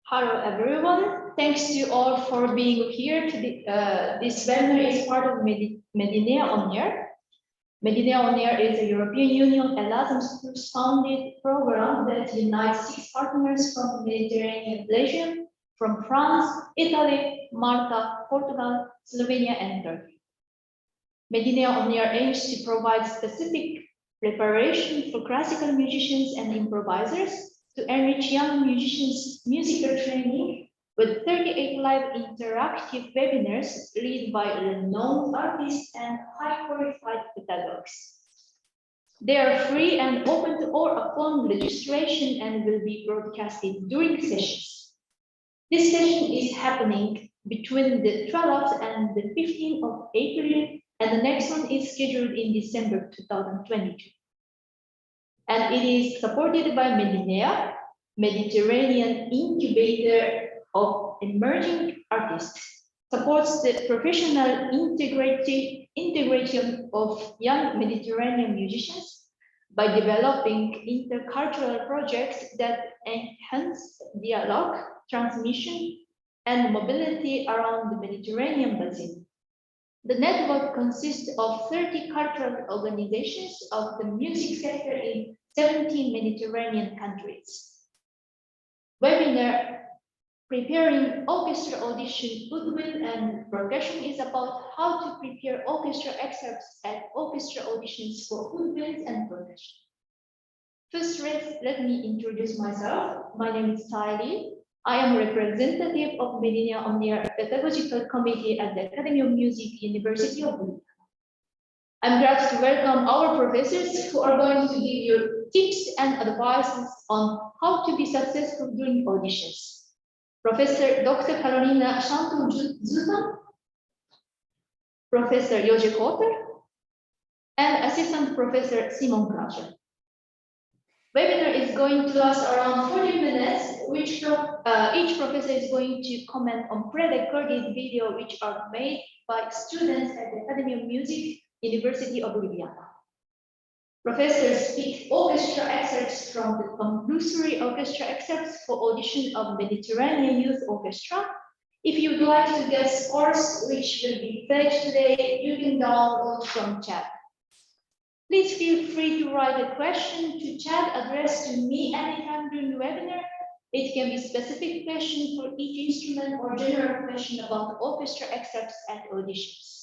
Hello everyone, thanks to you all for being here. This webinar is part of Medinea On Air. Medinea On Air is a European Union Erasmus funded program that unites 6 partners from the Mediterranean region, from France, Italy, Malta, Portugal, Slovenia, and Turkey. Medinea On Air aims to provide specific preparation for classical musicians and improvisers to enrich young musicians' musical training with 38 live interactive webinars led by renowned artists and high-qualified pedagogues. They are free and open to all upon registration and will be broadcasted during sessions. This session is happening between the 12th and the 15th of April, and the next one is scheduled in December 2022. And it is supported by Medinea, Mediterranean Incubator of Emerging Artists, supports the professional integration of young Mediterranean musicians by developing intercultural projects that enhance dialogue, transmission, and mobility around the Mediterranean basin. The network consists of 30 cultural organizations of the music sector in 17 Mediterranean countries. Webinar Preparing Orchestra Audition, Woodwind and Percussion is about how to prepare orchestra excerpts and orchestra auditions for woodwinds and percussion. First, let me introduce myself. My name is Tylee. I am a representative of Medinea On Air Pedagogical Committee at the Academy of Music, University of Ljubljana. I'm glad to welcome our professors who are going to give you tips and advices on how to be successful during auditions. Professor Dr. Karolina ŠANTL, ZUPAN, Professor Jože, KOTAR, and Assistant Professor Simon KLAVŽAR. Webinar is going to last around 40 minutes, which each professor is going to comment on pre-recorded video which are made by students at the Academy of Music, University of Ljubljana. Professors speak orchestra excerpts from the compulsory orchestra excerpts for audition of Mediterranean Youth Orchestra. If you'd like to get scores which will be pledged today, you can download from chat. Please feel free to write a question to chat addressed to me anytime during the webinar. It can be specific question for each instrument or general question about the orchestra excerpts and auditions.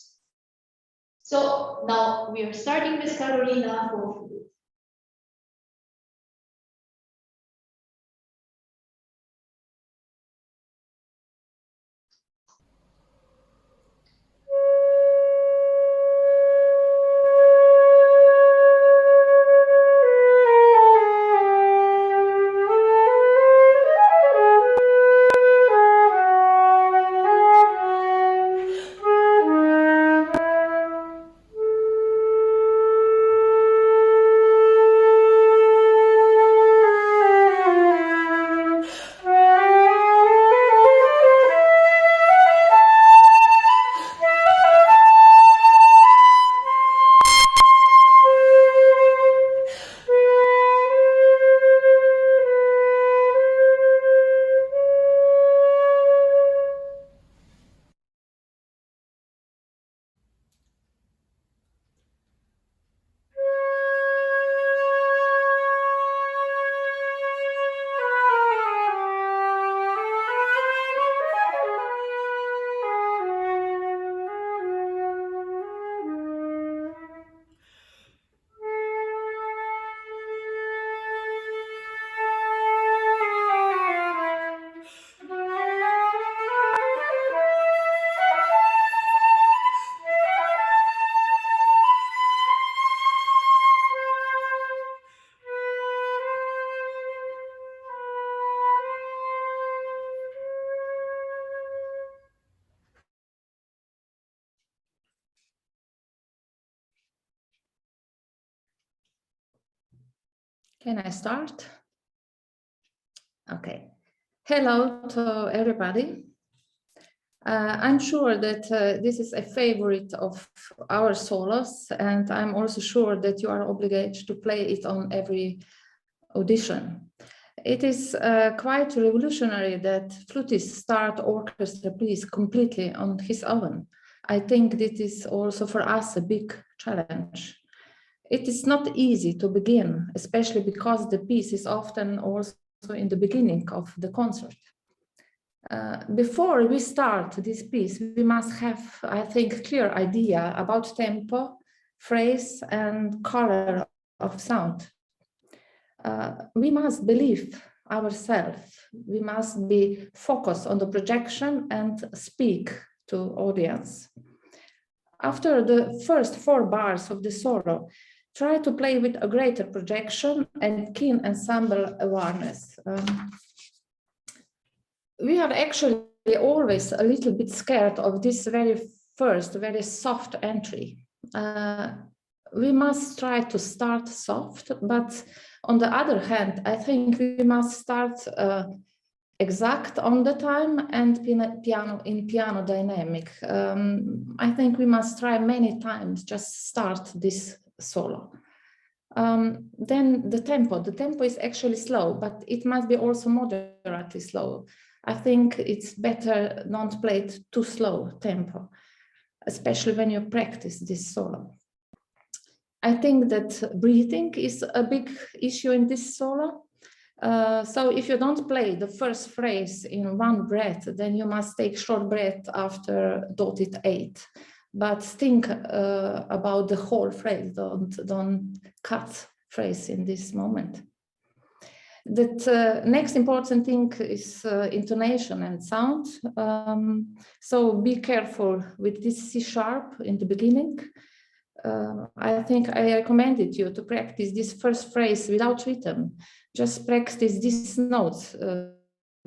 So now we are starting with Karolina for Flute. Can I start? Okay. Hello to everybody. I'm sure that this is a favorite of our solos, and I'm also sure that you are obligated to play it on every audition. It is quite revolutionary that flutists start orchestra piece completely on his own. I think this is also for us a big challenge. It is not easy to begin, especially because the piece is often also in the beginning of the concert. Before we start this piece, we must have, I think, clear idea about tempo, phrase, and color of sound. We must believe ourselves. We must be focused on the projection and speak to audience. After the first 4 bars of the solo, try to play with a greater projection and keen ensemble awareness. We are actually always a little bit scared of this very first, very soft entry. We must try to start soft, but on the other hand, I think we must start exact on the time and piano dynamic. I think we must try many times, just start this solo. Then the tempo is actually slow, but it must be also moderately slow. I think it's better not play it too slow tempo, especially when you practice this solo. I think that breathing is a big issue in this solo. So if you don't play the first phrase in one breath, then you must take short breath after dotted 8. But think about the whole phrase, don't cut phrase in this moment. The next important thing is intonation and sound. So be careful with this C sharp in the beginning. I think I recommended you to practice this first phrase without rhythm. Just practice these notes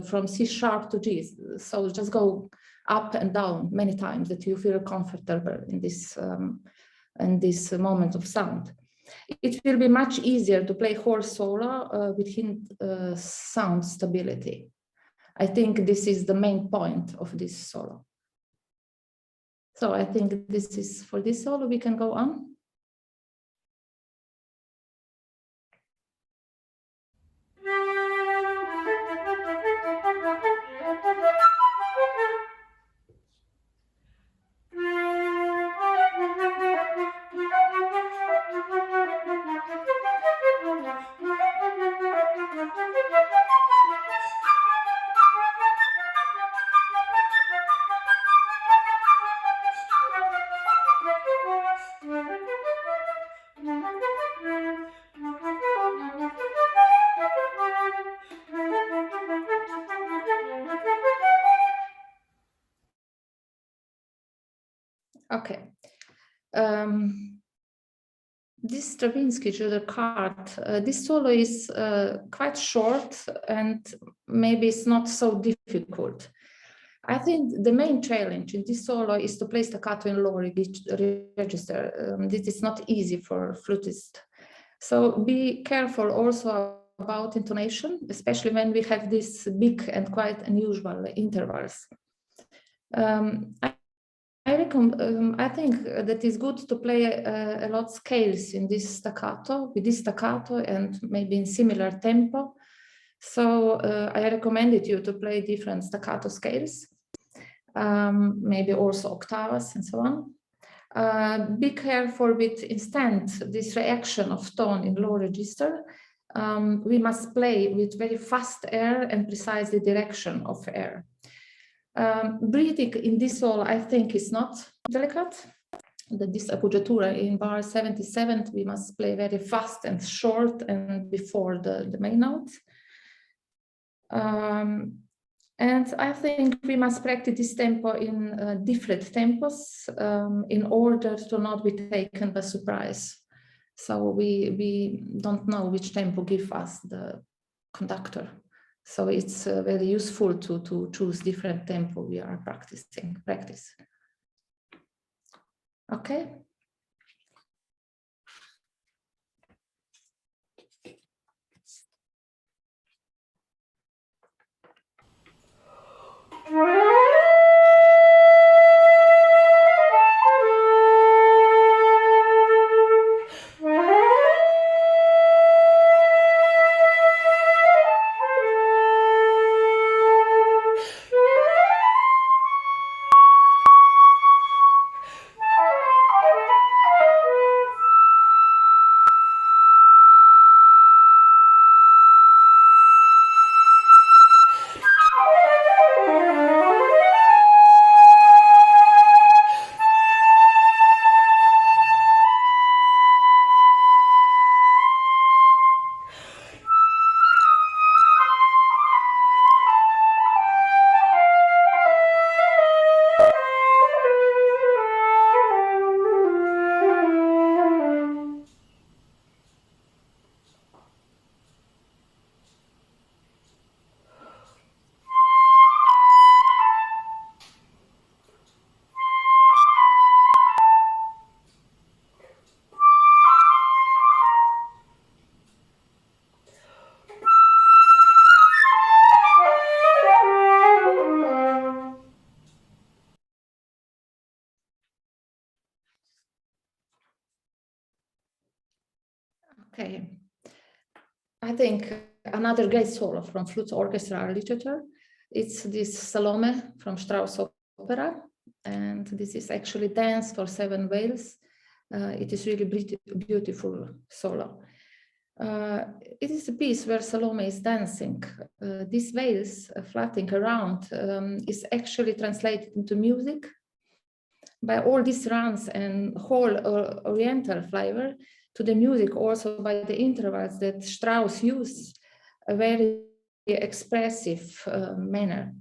from C sharp to G. So just go up and down many times that you feel comfortable in this moment of sound. It will be much easier to play whole solo with sound stability. I think this is the main point of this solo. So I think this is for this solo, we can go on. Okay. This Stravinsky Juder card, this solo is quite short and maybe it's not so difficult. I think the main challenge in this solo is to play staccato in low register. This is not easy for flutists. So be careful also about intonation, especially when we have these big and quite unusual intervals. I think that it's good to play a lot scales in this staccato, with this staccato and maybe in similar tempo. So I recommended you to play different staccato scales, maybe also octavas and so on. Be careful with instant, this reaction of tone in low register. We must play with very fast air and precisely direction of air. Breathing in this solo, I think, is not delicate. This appoggiatura in bar 77, we must play very fast and short and before the main note. And I think we must practice this tempo in different tempos in order to not be taken by surprise. So we don't know which tempo give us the conductor. So it's very useful to choose different tempo we are practicing. Okay. Okay. I think another great solo from flute orchestra literature, it's this Salome from Strauss opera. And this is actually Dance for Seven Whales. It is really beautiful solo. It is a piece where Salome is dancing. These whales flapping around is actually translated into music by all these runs and whole oriental flavor to the music, also by the intervals that Strauss used, a very expressive manner.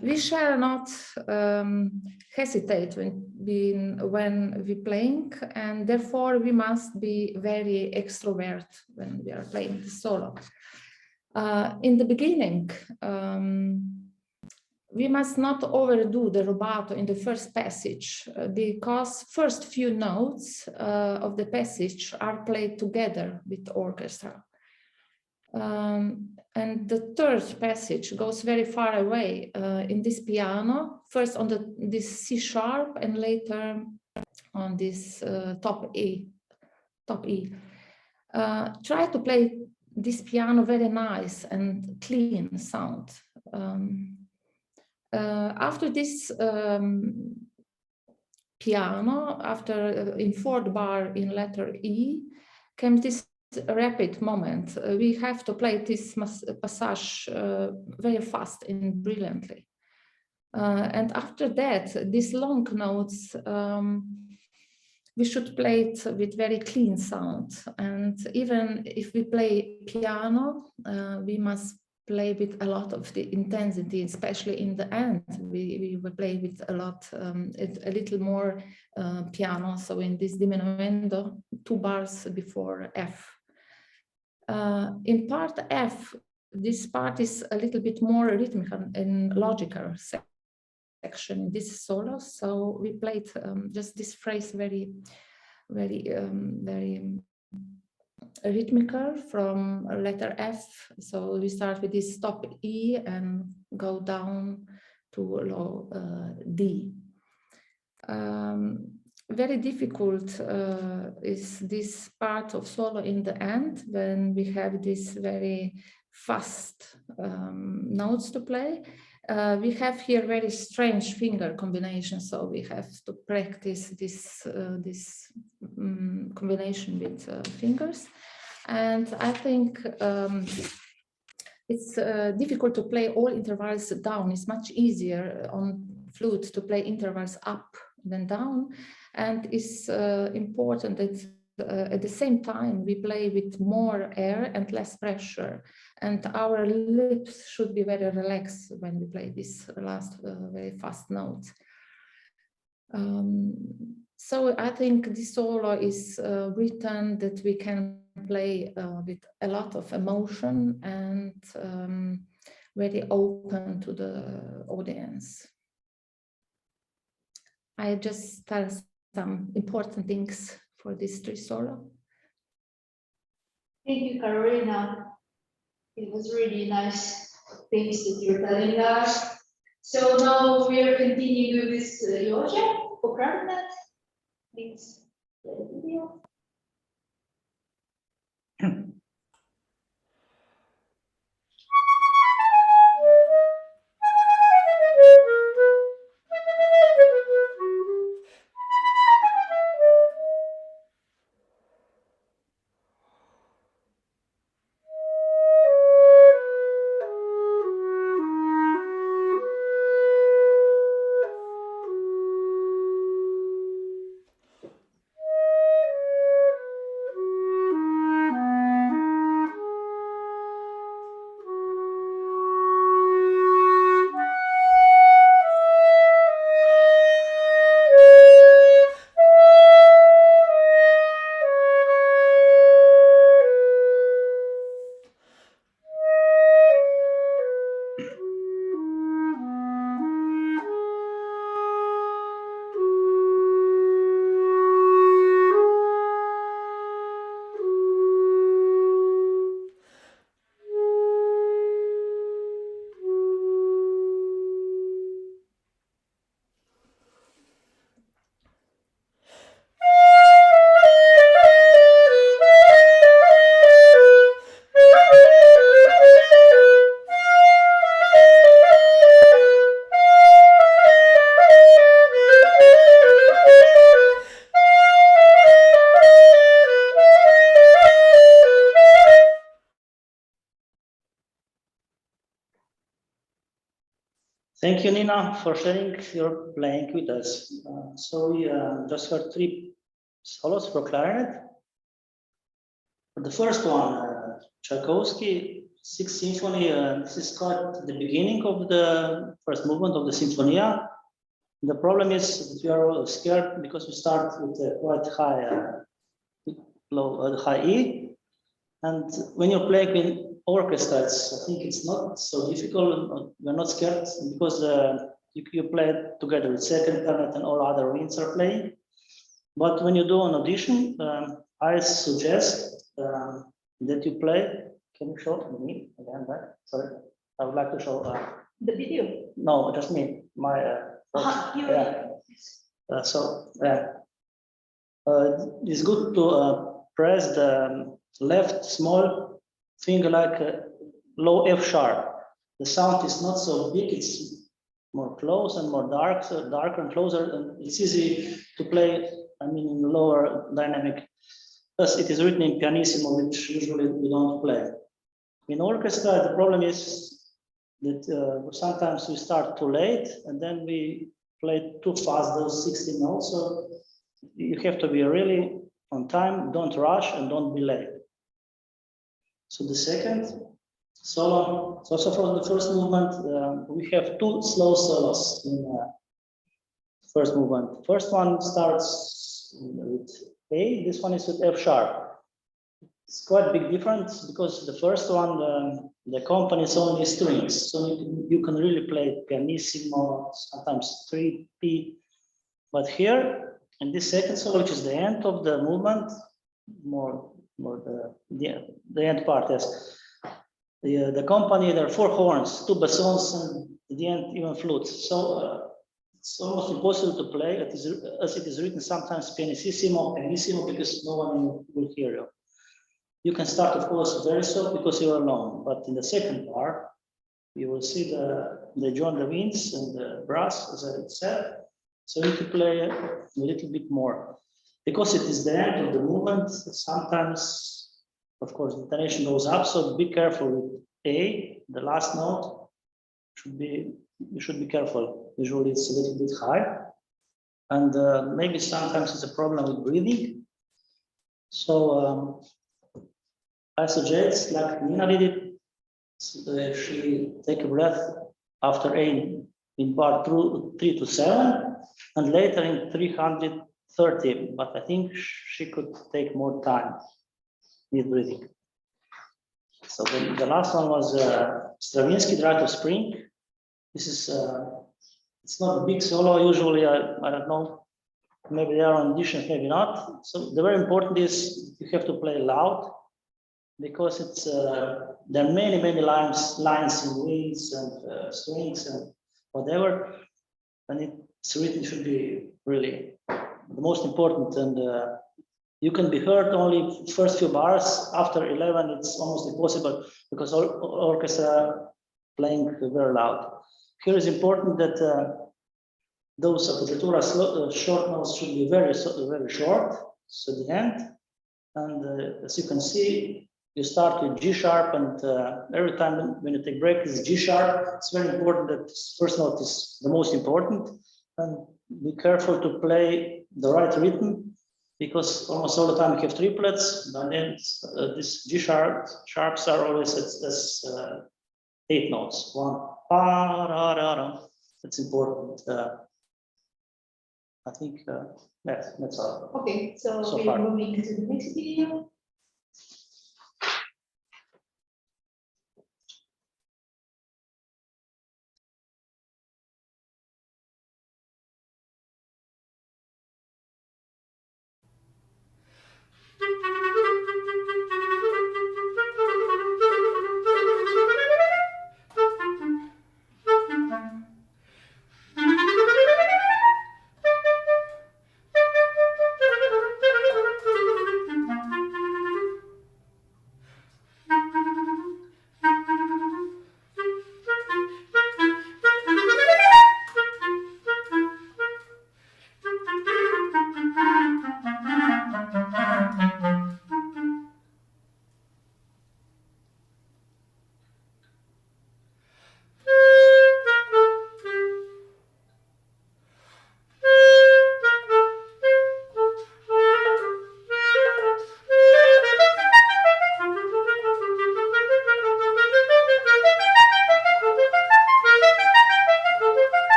We shall not hesitate when we playing, and therefore we must be very extrovert when we are playing the solo. In the beginning, we must not overdo the rubato in the first passage because first few notes of the passage are played together with the orchestra. And the third passage goes very far away in this piano, first on this C sharp and later on this top E. Try to play this piano very nice and clean sound. After this piano, after in fourth bar in letter E, came this rapid moment. We have to play this passage very fast and brilliantly. And after that, these long notes, we should play it with very clean sound. And even if we play piano, we must play with a lot of the intensity, especially in the end. We will play with a lot, a little more piano. So in this diminuendo, 2 bars before F. In part F, this part is a little bit more rhythmical and logical section in this solo. So we played just this phrase very rhythmical from letter F. So we start with this top E and go down to low D. Very difficult is this part of solo in the end when we have this very fast notes to play. We have here very strange finger combination, so we have to practice this combination with fingers. And I think it's difficult to play all intervals down. It's much easier on flute to play intervals up than down. And it's important that at the same time we play with more air and less pressure. And our lips should be very relaxed when we play this last very fast note. So I think this solo is written that we can play with a lot of emotion and very open to the audience. I just tell some important things for this 3 solo. Thank you, Karolina. It was really nice things that you're telling us. So now we are continuing with Jože for clarinet. Please play the video. Thank you, Nina, for sharing your playing with us. So we just heard 3 solos for clarinet. The first one, Tchaikovsky, 6th Symphony. This is quite the beginning of the first movement of the Sinfonia. The problem is that we are scared because we start with a quite high E, and when you're playing with orchestras, I think it's not so difficult. We're not scared because you play together with second clarinet and all other winds are playing. But when you do an audition, I suggest that you play. Can you show me again? Right? Sorry, I would like to show the video. No, just me. My. It's good to press the left small finger like a low F sharp. The sound is not so big, it's more close and more dark, so darker and closer, and it's easy to play, I mean, in lower dynamic. Thus, it is written in pianissimo, which usually we don't play. In orchestra, the problem is that sometimes we start too late and then we play too fast those 60 notes. So you have to be really on time, don't rush and don't be late. So the second solo, so also for the first movement, we have 2 slow solos in first movement. First one starts with A, this one is with F sharp. It's quite a big difference because the first one, the accompanies only strings. So you can really play pianissimo, sometimes 3P. But here, in this second solo, which is the end of the movement, more the end part, yes. The accompany, there are 4 horns, 2 bassons, and at the end, even flutes. So it's almost impossible to play, as it is written sometimes pianissimo, because no one will hear you. You can start, of course, very soft because you're alone, but in the second part, you will see they join the winds and the brass, as I said. So you can play a little bit more. Because it is the end of the movement, sometimes, of course, the intonation goes up, so be careful with A, the last note. You should be careful. Usually it's a little bit high. And maybe sometimes it's a problem with breathing. So I suggest, like Nina did it, she take a breath after A in part 3 to 7, and later in 330. But I think she could take more time with breathing. So the last one was Stravinsky, Rite of Spring. This is it's not a big solo. Usually, I don't know. Maybe there are auditions, maybe not. So the very important is you have to play loud, because it's there are many lines in winds and strings and whatever, and it's written should be really the most important. And you can be heard only first few bars. After 11, it's almost impossible because orchestra playing very loud. Here is important that those appoggiatura short notes should be very short, so the end. And as you can see, you start with G sharp, and every time when you take break is G sharp. It's very important that first note is the most important, and be careful to play the right rhythm, because almost all the time you have triplets, and then these G sharps are always as 8 notes. 1, pa, ra, ra, ra. That's important. I think that's all. Okay, so we're far. moving to the next video.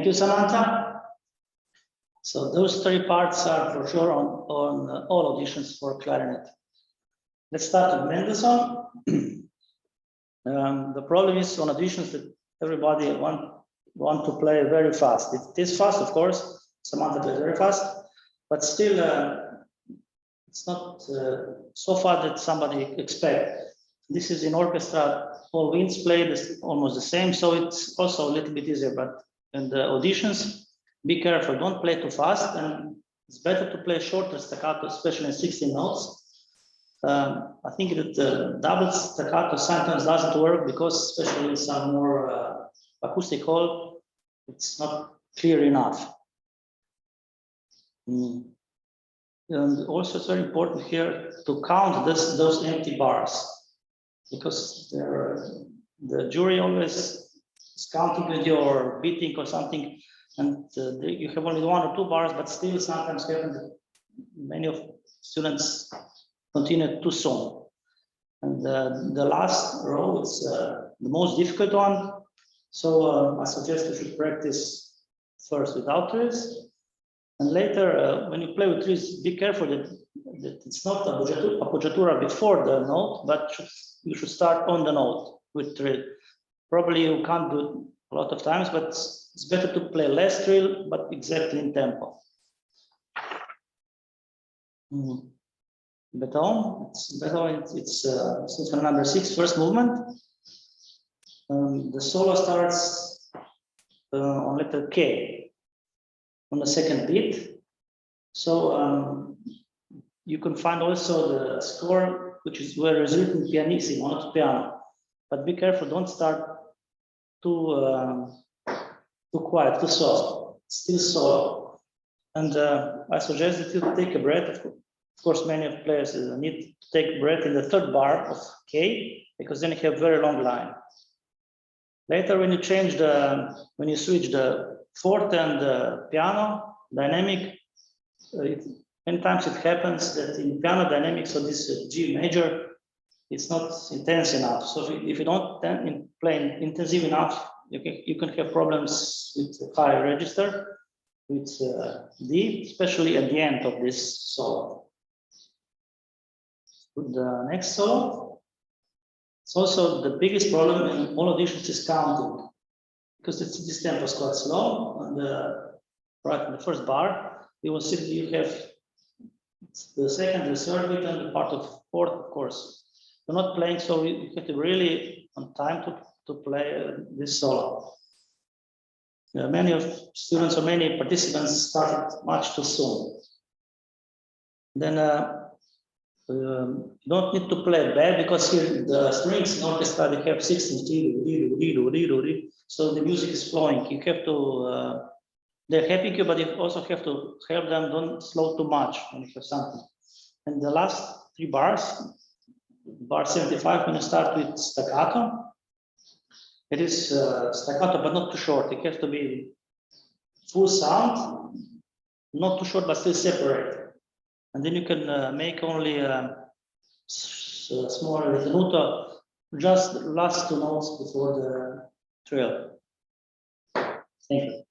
Thank you, Samantha. So those three parts are for sure on all auditions for clarinet. Let's start with Mendelssohn. The problem is on auditions that everybody want to play very fast. It is fast, of course. Samantha plays very fast, but still it's not so far that somebody expect. This is in orchestra, all winds played almost the same, so it's also a little bit easier. But in the auditions, be careful, don't play too fast, and it's better to play shorter staccato, especially in 16 notes. I think that double staccato sometimes doesn't work because, especially in some more acoustic hall, it's not clear enough. And also, it's very important here to count those empty bars, because the jury always is counting with your beating or something, and you have only 1 or 2 bars, but still sometimes happen that many of students continue too soon. And the last row is the most difficult one. So I suggest you should practice first without trees. And later, when you play with trees, be careful that it's not appoggiatura before the note, but you should start on the note with trill. Probably you can't do it a lot of times, but it's better to play less trill, but exactly in tempo. Beethoven, it's symphony number 6, first movement. The solo starts on letter K, on the second beat. So you can find also the score, which is where is written pianissimo, not piano. But be careful, don't start too quiet, too soft. Still solo. And I suggest that you take a breath. Of course, many of players need to take a breath in the third bar of K, because then you have very long line. Later, when you switch the forte and the piano dynamic, many times it happens that in piano dynamic, so this G major, it's not intense enough. So if you don't play intensive enough, you can have problems with high register, with D, especially at the end of this solo. The next solo, it's also the biggest problem in all auditions is counting, because this tempo is quite slow. And right in the first bar, you will see that you have the second, the third beat, and the part of fourth, of course. You're not playing, so you have to really on time to play this solo. Many of students or many participants started much too soon. Then you don't need to play bad, because here the strings in orchestra, they have 16, so the music is flowing. You have to, they're helping you, but you also have to help them, don't slow too much when you have something. And the last 3 bars, bar 75, when you start with staccato, it is staccato, but not too short. It has to be full sound, not too short, but still separate. And then you can make only small ritenuto, just the last 2 notes before the trill. Thank you.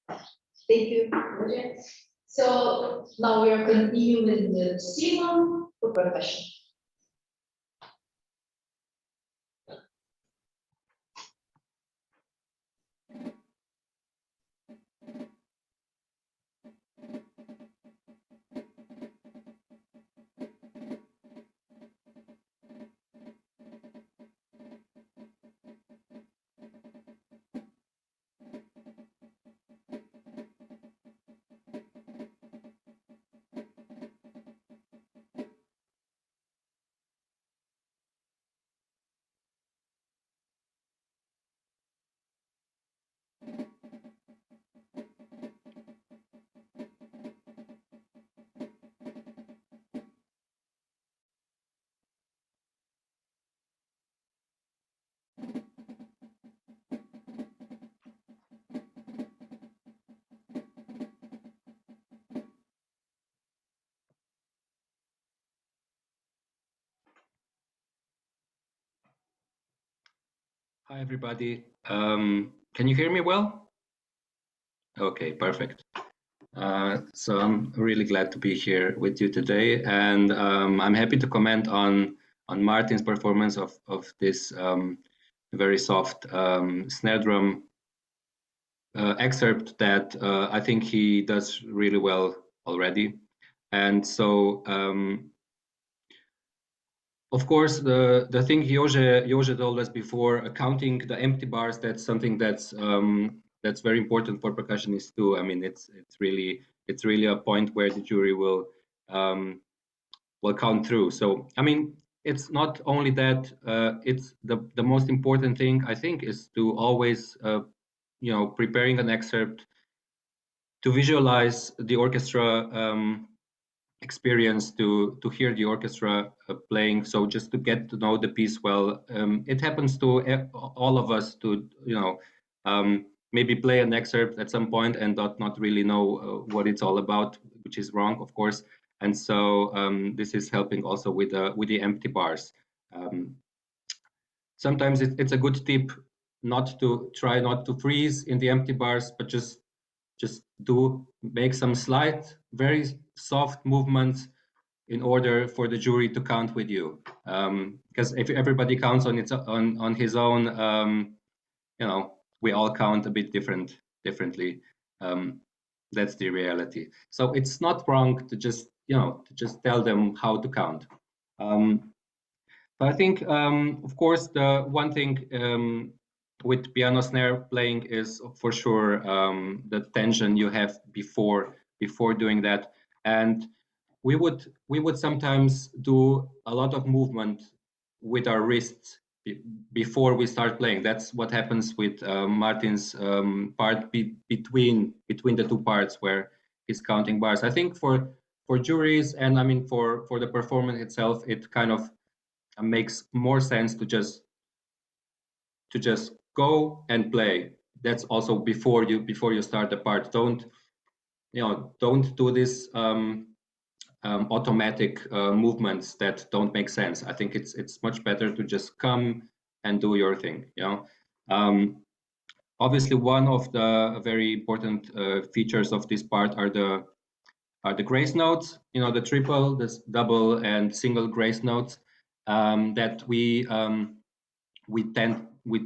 Thank you, Jože. So now we are continuing with the Simon for percussion. Hi, everybody. Can you hear me well? Okay, perfect. So I'm really glad to be here with you today, and I'm happy to comment on Martin's performance of this very soft snare drum excerpt that I think he does really well already. And so, of course, the thing Jože told us before, counting the empty bars, that's something that's very important for percussionists too. I mean, it's really a point where the jury will count through. So, I mean, it's not only that. It's the most important thing, I think, is to always preparing an excerpt, to visualize the orchestra experience, to hear the orchestra playing. So just to get to know the piece well. It happens to all of us to maybe play an excerpt at some point and not really know what it's all about, which is wrong, of course. And so this is helping also with the empty bars. Sometimes it's a good tip not to freeze in the empty bars, but just make some slight, very soft movements in order for the jury to count with you. Because if everybody counts on his own, we all count a bit differently. That's the reality. So it's not wrong to just tell them how to count. But I think, of course, the one thing with piano snare playing is for sure the tension you have before doing that. And we would sometimes do a lot of movement with our wrists before we start playing. That's what happens with Martin's part between the two parts where he's counting bars. I think for juries, and I mean for the performance itself, it kind of makes more sense to just go and play. That's also before you start the part. Don't do this automatic movements that don't make sense. I think it's much better to just come and do your thing. Obviously, one of the very important features of this part are the grace notes. The triple, the double, and single grace notes that we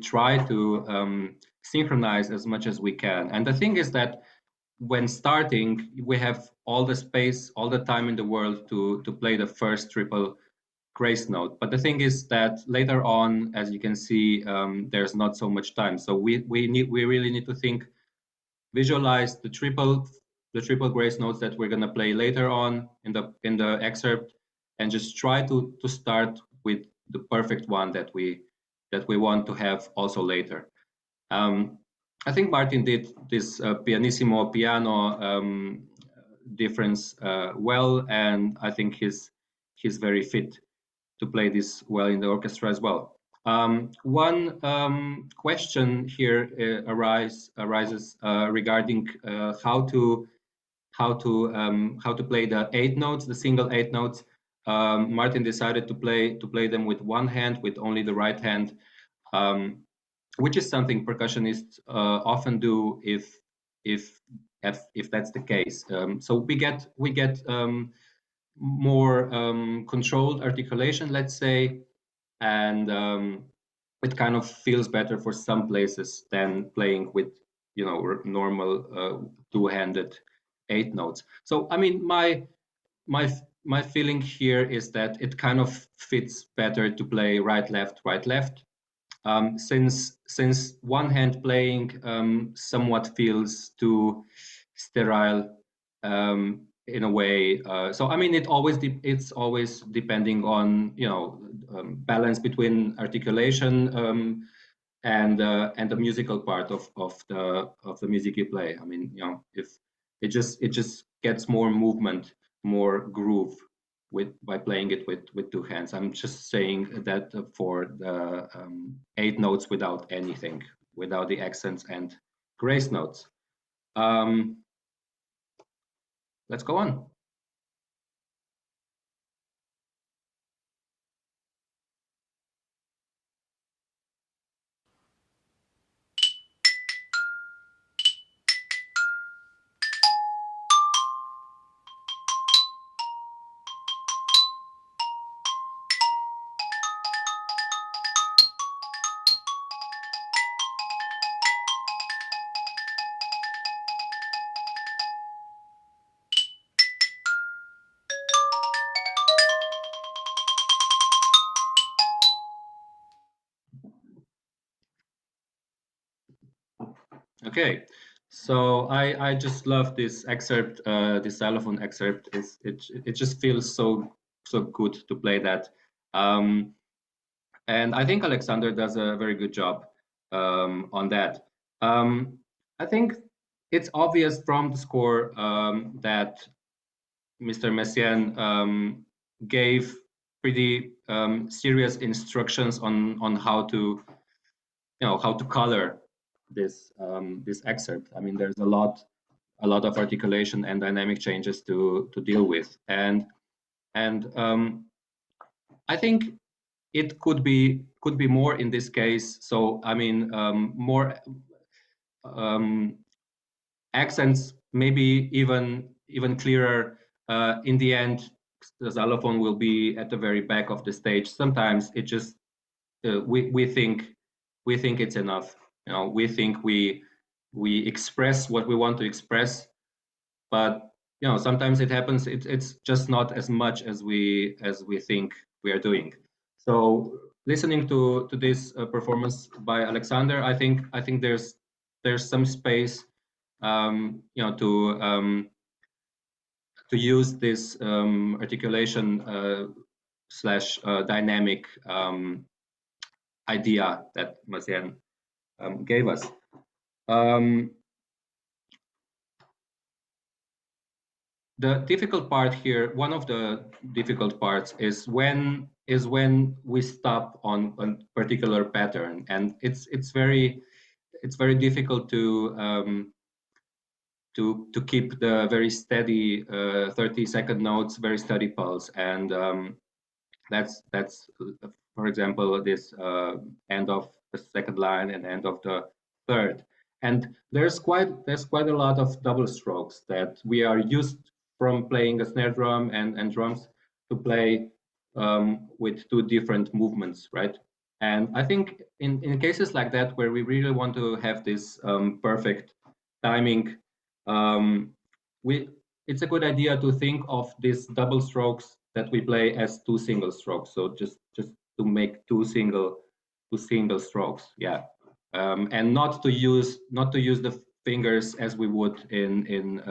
try to synchronize as much as we can. And the thing is that when starting, we have all the space, all the time in the world to play the first triple grace note. But the thing is that later on, as you can see, there's not so much time. So we really need to visualize the triple grace notes that we're going to play later on in the excerpt, and just try to start with the perfect one that we want to have also later. I think Martin did this pianissimo piano difference well, and I think he's very fit to play this well in the orchestra as well. One question here arises regarding how to play the 8 notes, the single 8 notes. Martin decided to play them with one hand, with only the right hand, which is something percussionists often do if that's the case. So we get more controlled articulation, let's say, and it kind of feels better for some places than playing with normal two-handed 8 notes. So I mean, my feeling here is that it kind of fits better to play right left. Since one hand playing somewhat feels too sterile in a way. So I mean, it's always depending on balance between articulation and the musical part of the music you play. I mean, if it just gets more movement, more groove by playing it with two hands. I'm just saying that for the 8 notes without anything, without the accents and grace notes. Let's go on. Okay, so I just love this excerpt, this xylophone excerpt. It just feels so good to play that, and I think Alexander does a very good job on that. I think it's obvious from the score that Mr. Messiaen gave pretty serious instructions on how to, how to color this this excerpt. I mean, there's a lot of articulation and dynamic changes to deal with, and I think it could be more in this case. So I mean, more accents, maybe even clearer. In the end, the xylophone will be at the very back of the stage. Sometimes it just we think it's enough. We think we express what we want to express, but sometimes it happens. It's just not as much as we think we are doing. So listening to this performance by Alexander, I think there's some space to use this articulation slash dynamic idea that Messiaen gave us. The difficult part here, one of the difficult parts, is when we stop on a particular pattern, and it's very difficult to keep the very steady 30-second notes, very steady pulse, and that's for example this end of the second line and end of the third, and there's quite a lot of double strokes that we are used from playing a snare drum and drums to play with two different movements, right? And I think in cases like that where we really want to have this perfect timing, it's a good idea to think of these double strokes that we play as two single strokes. So just to make two single strokes, yeah, and not to use the fingers as we would in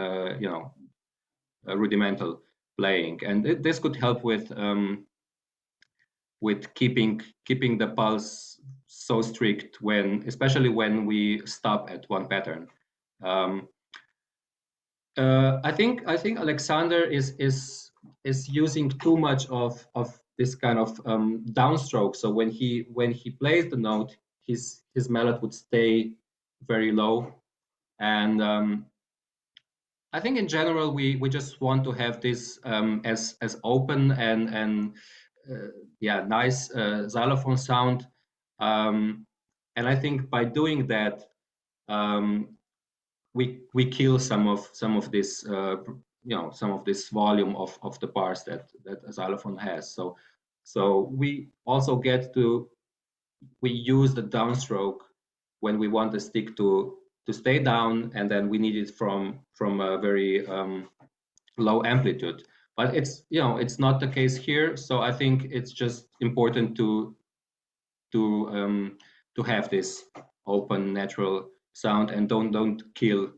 rudimental playing. And this could help with keeping the pulse so strict especially when we stop at one pattern. I think Alexander is using too much of this kind of downstroke. So when he plays the note, his mallet would stay very low, and I think in general we just want to have this as open and yeah, nice xylophone sound, and I think by doing that we kill some of this some of this volume of the bars that a xylophone has. So we also we use the downstroke when we want the stick to stay down, and then we need it from a very low amplitude. But it's not the case here. So I think it's just important to have this open, natural sound, and don't kill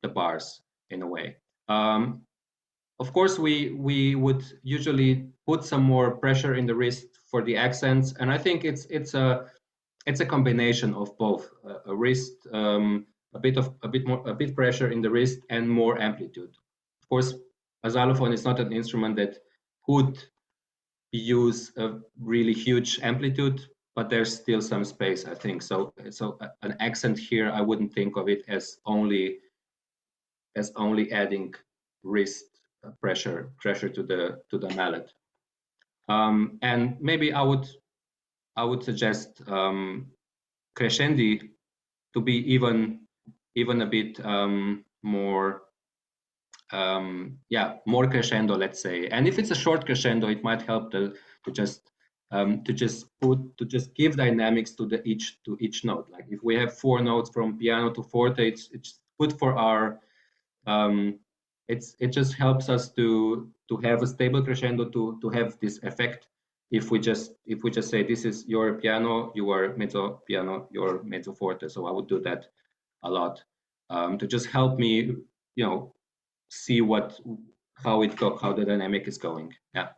the bars in a way. Of course, we would usually put some more pressure in the wrist for the accents, and I think it's a combination of both, a wrist, a bit pressure in the wrist, and more amplitude. Of course, a xylophone is not an instrument that could use a really huge amplitude, but there's still some space, I think. So an accent here, I wouldn't think of it as only adding wrist pressure to the mallet. And maybe I would suggest crescendi to be even a bit more more crescendo, let's say. And if it's a short crescendo, it might help to just give dynamics to each note. Like if we have 4 notes from piano to forte, it's good for our it just helps us to have a stable crescendo, to have this effect. If we just say this is your piano, you are mezzo piano, your mezzo forte. So I would do that a lot to just help me, see how the dynamic is going. Yeah.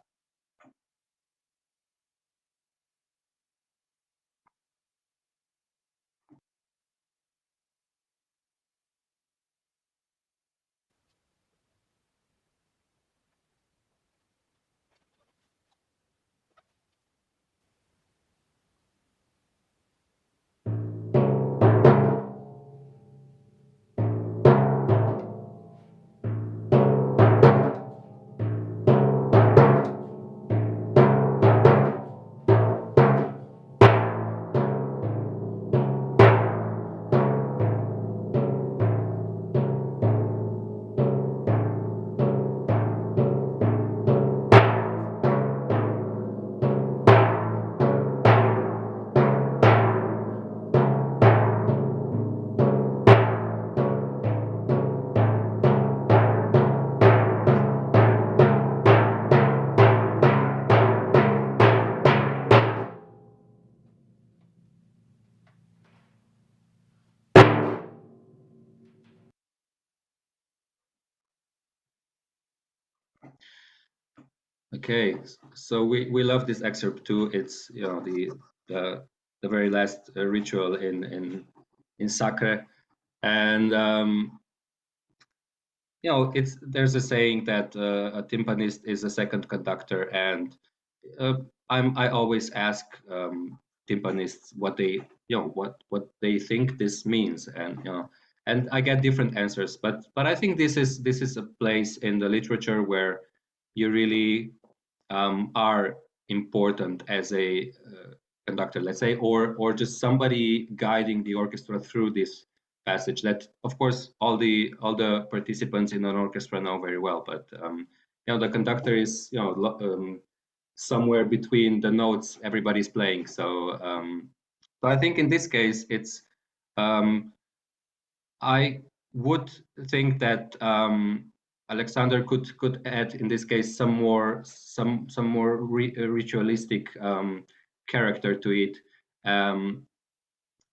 Okay, so we love this excerpt too. It's the very last ritual in Sacre, and there's a saying that a timpanist is a second conductor, and I always ask timpanists what they what they think this means, and I get different answers, but I think this is a place in the literature where you really are important as a conductor, let's say, or just somebody guiding the orchestra through this passage that, of course, all the participants in an orchestra know very well. But the conductor is somewhere between the notes everybody's playing. So I think in this case, it's I would think that Alexander could add in this case some more ritualistic character to it.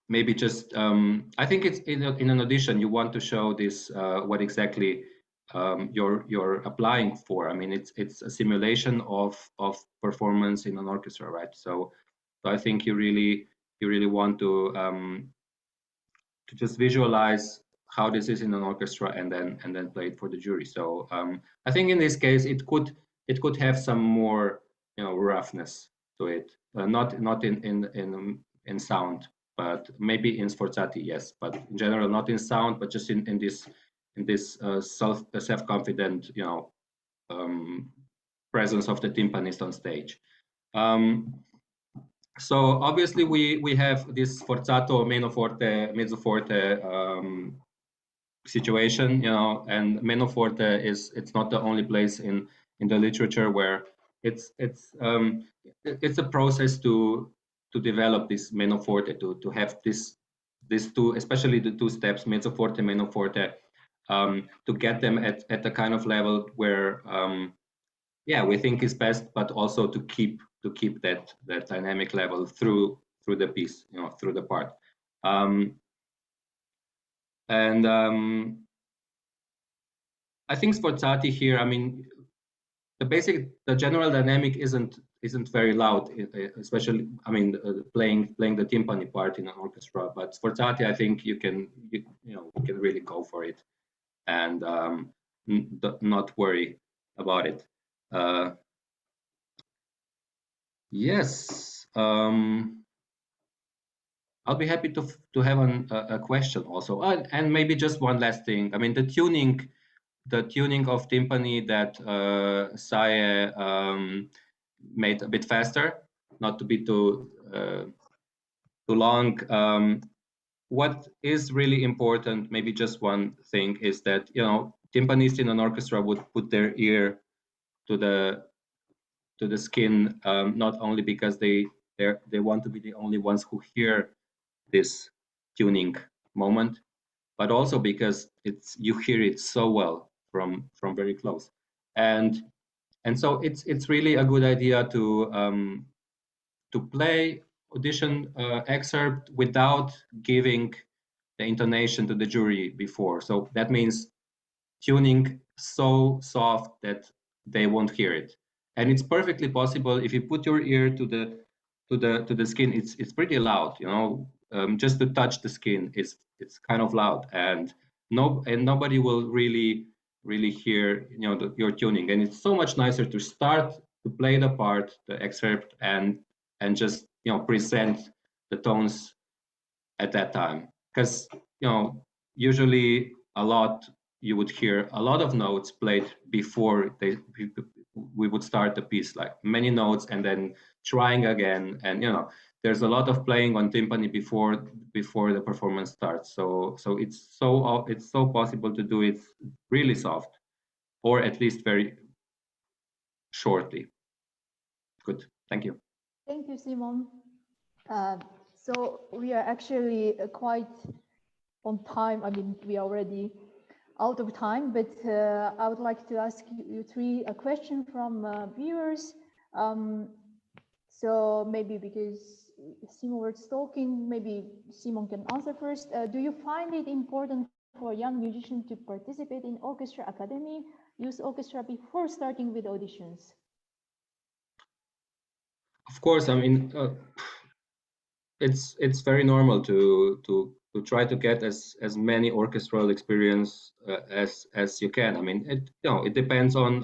Maybe just I think it's in an audition you want to show this what exactly you're applying for. I mean, it's a simulation of performance in an orchestra, right? So I think you really want to just visualize how this is in an orchestra and then play it for the jury. So I think in this case it could have some more roughness to it, not in sound, but maybe in sforzati, yes, but in general not in sound, but just in this self-confident presence of the timpanist on stage. So obviously we have this forzato, meno forte, mezzo forte situation, and meno forte it's not the only place in the literature where it's a process to develop this meno forte, to have these two, especially the two steps, mezzo forte, meno forte, to get them at the kind of level where we think is best, but also to keep that dynamic level through the piece, through the part. And I think sforzati here, I mean, the general dynamic isn't very loud, especially, I mean, playing the timpani part in an orchestra. But sforzati, I think you can really go for it and not worry about it. Yes, I'll be happy to have a question also, and maybe just one last thing. I mean, the tuning of timpani that Saye made a bit faster, not to be too long. What is really important, maybe just one thing, is that timpanists in an orchestra would put their ear to the skin, not only because they want to be the only ones who hear this tuning moment, but also because you hear it so well from very close, and so it's really a good idea to play audition excerpt without giving the intonation to the jury before. So that means tuning so soft that they won't hear it. And it's perfectly possible if you put your ear to the skin. It's pretty loud, you know. Just to touch the skin, it's kind of loud, and nobody will really hear, you know, your tuning. And it's so much nicer to start to play the part, the excerpt, and just, you know, present the tones at that time, because, you know, usually you would hear a lot of notes played before we would start the piece, like many notes and then trying again, and, you know, there's a lot of playing on timpani before the performance starts. So it's so possible to do it really soft, or at least very shortly. Good, thank you. Thank you, Simon. So we are actually quite on time. I mean, we are already out of time, but I would like to ask you three a question from viewers. So maybe because Simon was talking, maybe Simon can answer first. Do you find it important for young musicians to participate in orchestra academy, youth orchestra, before starting with auditions? Of course, I mean, it's very normal to try to get as many orchestral experience as you can. I mean, it depends on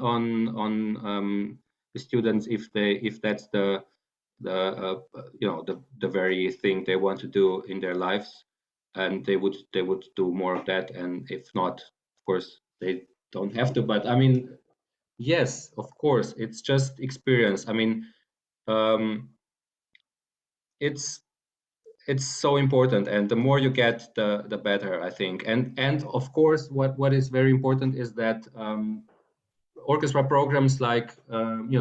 the students, if that's the very thing they want to do in their lives, and they would do more of that. And if not, of course, they don't have to. But I mean, yes, of course, it's just experience. I mean, it's so important, and the more you get, the better, I think. And of course, what is very important is that orchestra programs like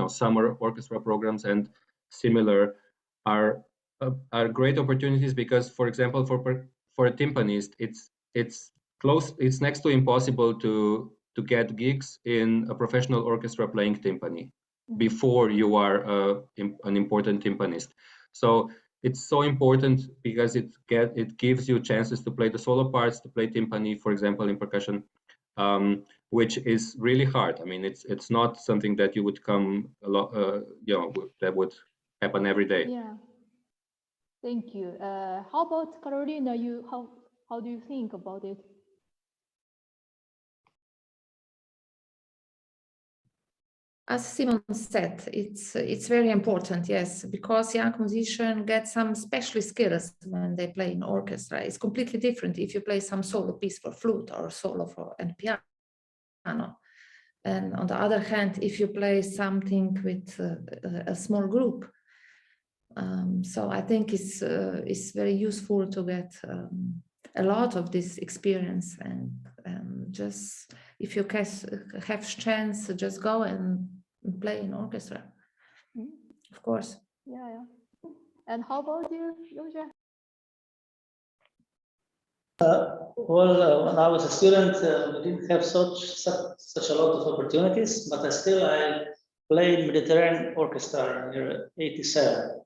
summer orchestra programs and similar are great opportunities, because, for example, for a timpanist, it's next to impossible to get gigs in a professional orchestra playing timpani before you are an important timpanist. So it's so important, because it gives you chances to play the solo parts, to play timpani, for example, in percussion, which is really hard. I mean, it's not something that you would come a lot, that would happen every day. Yeah. Thank you. How about Karolina? How do you think about it? As Simon said, it's very important, yes, because young musicians get some special skills when they play in orchestra. It's completely different if you play some solo piece for flute or solo for piano. And on the other hand, if you play something with a small group. So I think it's very useful to get a lot of this experience, and just if you have chance, just go and play in orchestra. Of course. Yeah. And how about you, Jože? Well, when I was a student, we didn't have such a lot of opportunities, but I played Mediterranean Orchestra in year 87.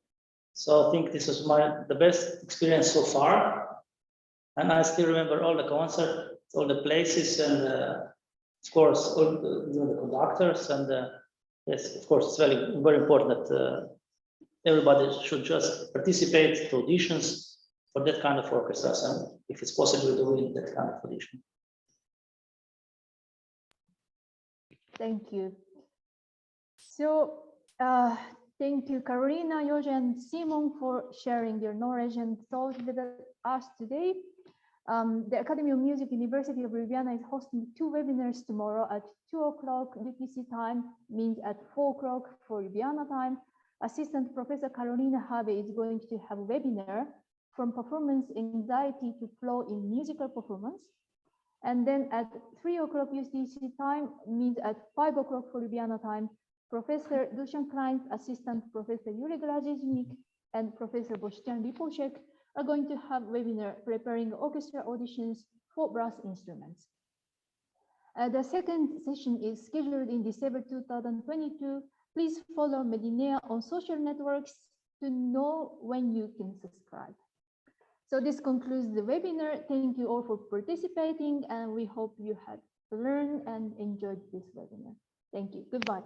So I think this was the best experience so far. And I still remember all the concerts, all the places, and of course, all the conductors. And yes, of course, it's very, very important that everybody should just participate to auditions for that kind of orchestras, and if it's possible to win that kind of audition. Thank you. So, thank you, Karolina, Jože, and Simon, for sharing your knowledge and thoughts with us today. The Academy of Music, University of Ljubljana is hosting 2 webinars tomorrow at 2 o'clock UTC time, means at 4 o'clock for Ljubljana time. Assistant Professor Karolina is going to have a webinar from performance anxiety to flow in musical performance. And then at 3 o'clock UTC time, means at 5 o'clock for Ljubljana time, Professor Dusan Klein, Assistant Professor Jure Glaziznik, and Professor Boštjan Lipovšek are going to have webinar preparing orchestra auditions for brass instruments. The second session is scheduled in December 2022. Please follow Medinea on social networks to know when you can subscribe. So this concludes the webinar. Thank you all for participating, and we hope you had learned and enjoyed this webinar. Thank you. Goodbye.